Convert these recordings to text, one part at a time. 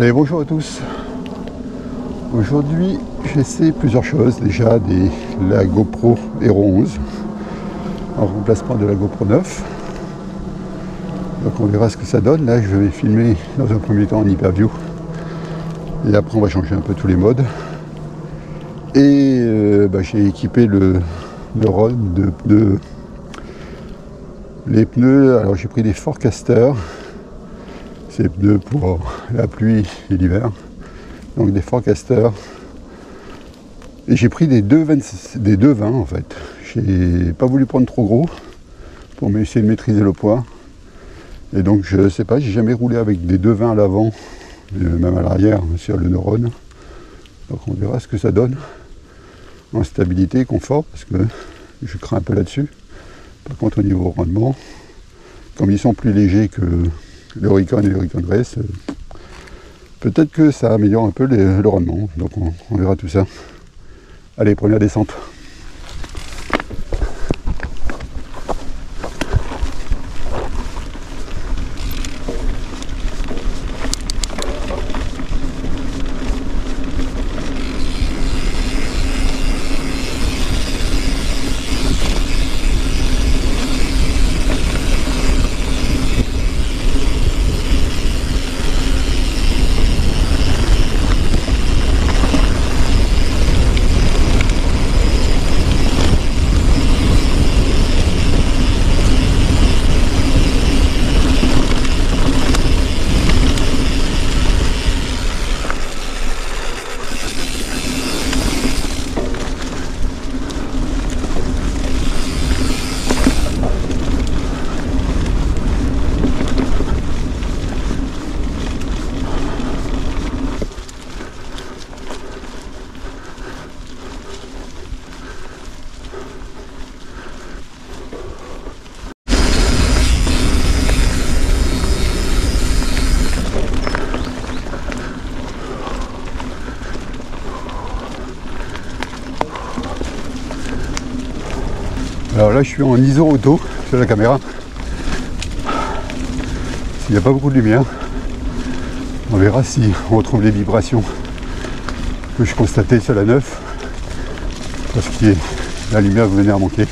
Allez, bonjour à tous. Aujourd'hui, j'essaie plusieurs choses. Déjà, la GoPro Hero 11 en remplacement de la GoPro 9. Donc on verra ce que ça donne. Là, je vais filmer dans un premier temps en hyperview. Et après, on va changer un peu tous les modes. Et j'ai équipé le rod de pneus. Les pneus, alors j'ai pris des Forecaster. C'est pneus pour la pluie et l'hiver. Donc des Forecaster. Et j'ai pris des 2,20 en fait. J'ai pas voulu prendre trop gros pour essayer de maîtriser le poids. Et donc je sais pas, j'ai jamais roulé avec des 2,20 à l'avant, même à l'arrière sur le Neuron. Donc on verra ce que ça donne en stabilité et confort, parce que je crains un peu là-dessus. Par contre au niveau rendement, comme ils sont plus légers que le Recon et le Recon Race, peut-être que ça améliore un peu le rendement. Donc on verra tout ça. Allez, première descente. Alors là je suis en ISO auto sur la caméra. Il n'y a pas beaucoup de lumière. On verra si on retrouve les vibrations que je constatais sur la 9. Parce que la lumière venait à manquer.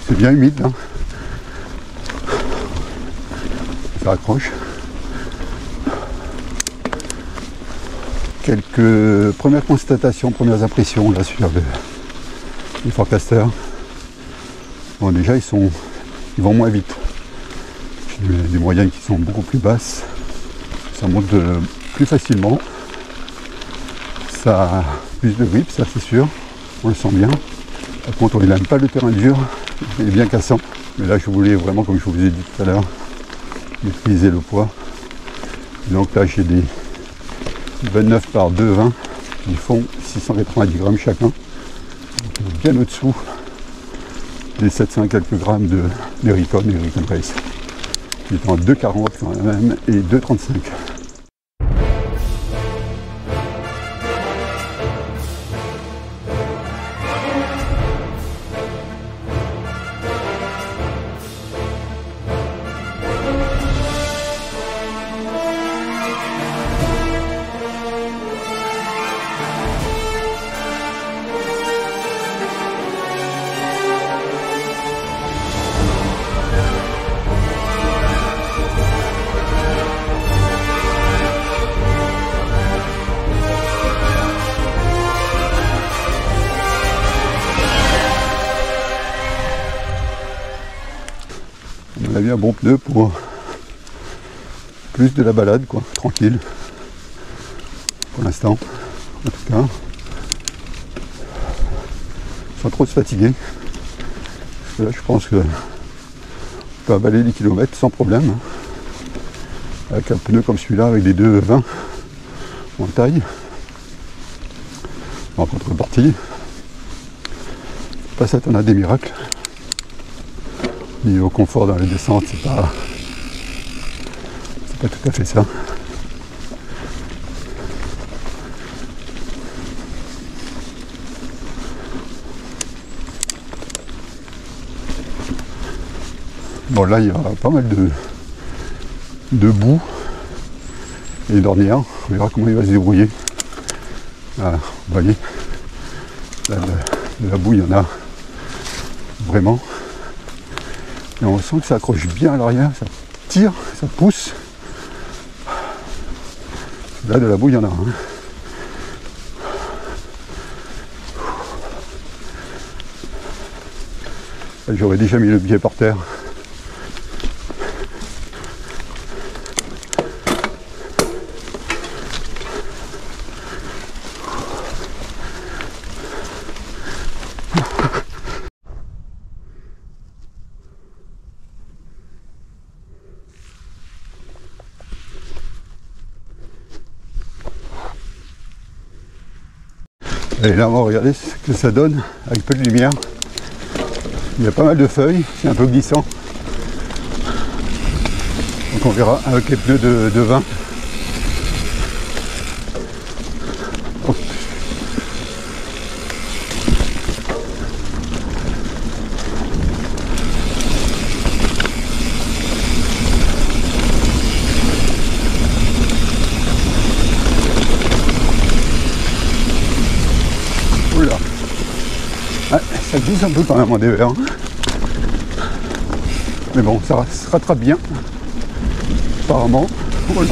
C'est bien humide là. Ça accroche. Quelques premières constatations, premières impressions là sur les Forecaster. Bon, déjà ils vont moins vite. J'ai des moyennes qui sont beaucoup plus basses. Ça monte plus facilement. Ça a plus de grip, ça c'est sûr. On le sent bien. Par contre, on n'aime pas le terrain dur. Il est bien cassant. Mais là, je voulais vraiment, comme je vous ai dit tout à l'heure, maîtriser le poids. Donc là, j'ai des 29 par 2,20 qui font 690 grammes chacun. Donc, bien au-dessous des 700 quelques grammes des Recon et Recon Race. Qui est en 2,40 quand même et 2,35. On a vu un bon pneu pour plus de la balade, quoi, tranquille. Pour l'instant, en tout cas. Sans trop se fatiguer. Parce que là, je pense que on peut avaler les kilomètres sans problème. Avec un pneu comme celui-là, avec des 2,20 en taille. En contrepartie, pas s'attendre à des miracles. Niveau confort dans les descentes, c'est pas tout à fait ça. Bon, là il y a pas mal de boue et d'ornières. On verra comment il va se débrouiller. Ah, vous voyez, là, de la boue il y en a vraiment. Et on sent que ça accroche bien à l'arrière, ça tire, ça pousse. Là de la boue il y en a. Hein. J'aurais déjà mis le pied par terre. Et là, on va regarder ce que ça donne avec peu de lumière. Il y a pas mal de feuilles, c'est un peu glissant. Donc on verra avec les pneus de 20. Oh. Oula. Ah, ça glisse un peu quand même en dévers. Mais bon, ça se rattrape bien. Apparemment. Voilà.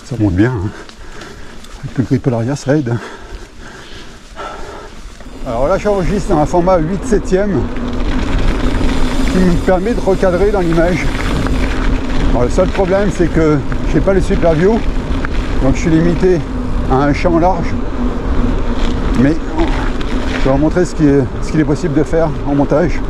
Ça monte bien, hein. Avec le grip à l'arrière, ça aide. Alors là, j'enregistre dans un format 8/7 qui me permet de recadrer dans l'image. Le seul problème, c'est que je n'ai pas le super view, donc je suis limité à un champ large. Mais je vais vous montrer ce qu'il est possible de faire en montage.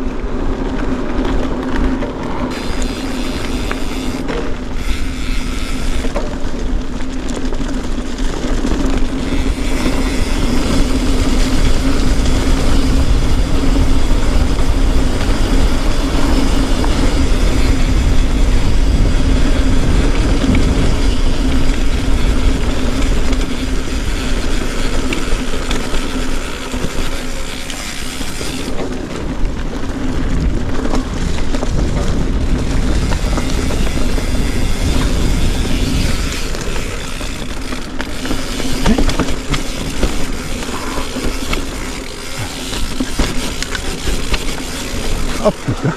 Hop, putain.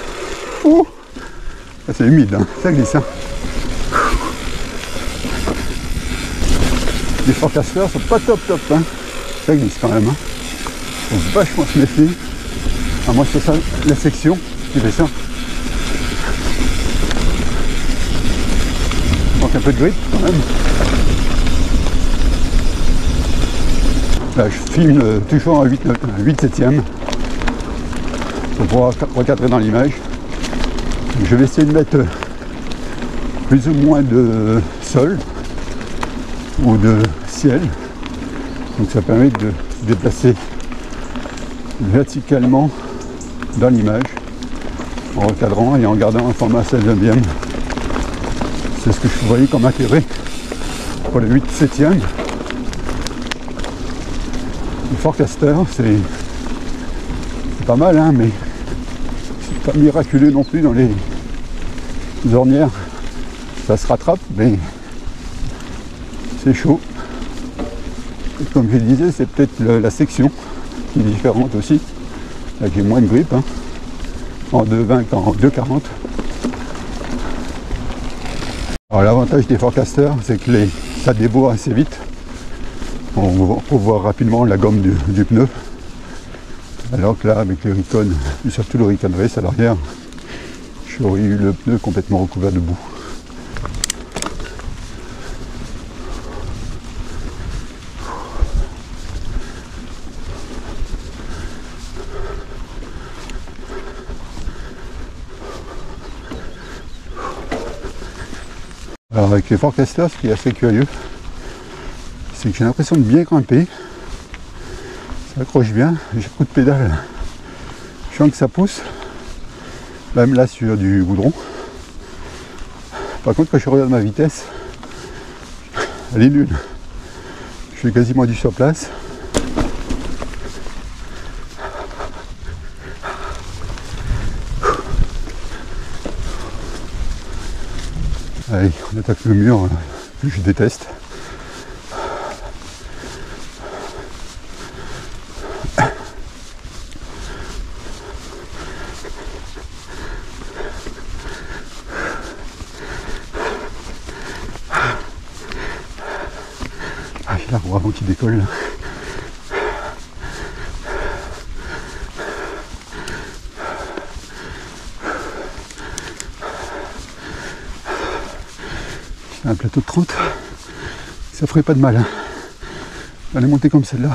Ouh, c'est humide, hein. Ça glisse. Hein. Les forecasters sont pas top. Hein. Ça glisse quand même. Hein. Faut vachement se méfier. Ah, moi, c'est ça la section qui fait ça. Donc un peu de grip quand même. Là, je filme toujours à 8/7. pour pouvoir recadrer dans l'image. Je vais essayer de mettre plus ou moins de sol ou de ciel, donc ça permet de se déplacer verticalement dans l'image en recadrant et en gardant un format 16/9. C'est ce que je voyais comme intérêt pour le 8/7. Le Forecaster, c'est pas mal, hein, mais c'est pas miraculeux non plus dans les ornières. Ça se rattrape, mais c'est chaud. Et comme je le disais, c'est peut-être la section qui est différente aussi. Là, j'ai moins de grippe, hein, en 2,20 qu'en 2,40. Alors l'avantage des Forecasters, c'est que ça déboure assez vite. On peut voir rapidement la gomme du pneu. Alors que là, avec les Recon, et surtout le Recon Race à l'arrière, j'aurais eu le pneu complètement recouvert de boue. Alors avec les Forecasters, ce qui est assez curieux, c'est que j'ai l'impression de bien grimper. Ça accroche bien, j'ai coup de pédale. Je sens que ça pousse, même là sur du goudron. Par contre, quand je regarde ma vitesse, elle est nulle. Je fais quasiment du sur place. Allez, on attaque le mur que je déteste. Ah, il y a l'arbre avant qui décolle là. Un plateau de 30, ça ferait pas de mal, hein. Aller monter comme celle-là.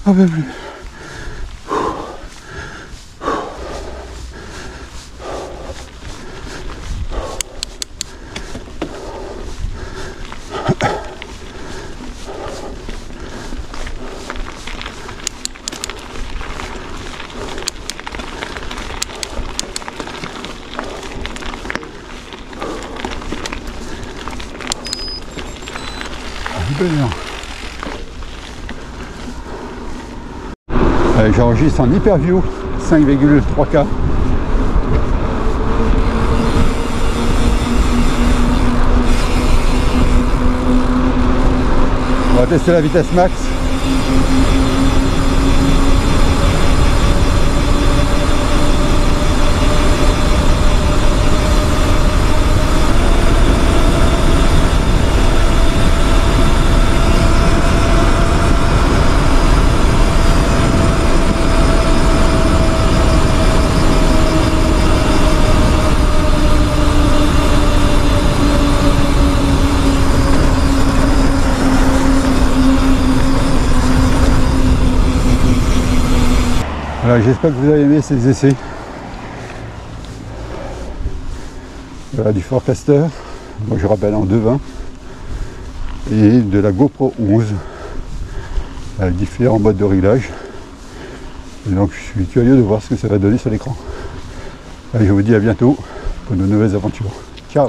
Ah ben plus. J'enregistre en Hyperview 5,3K. On va tester la vitesse max. Voilà, j'espère que vous avez aimé ces essais. Voilà, du Forecaster, moi je rappelle en 2.20, et de la GoPro 11 avec différents modes de réglage. Et donc je suis curieux de voir ce que ça va donner sur l'écran. Allez, je vous dis à bientôt pour de nouvelles aventures. Ciao!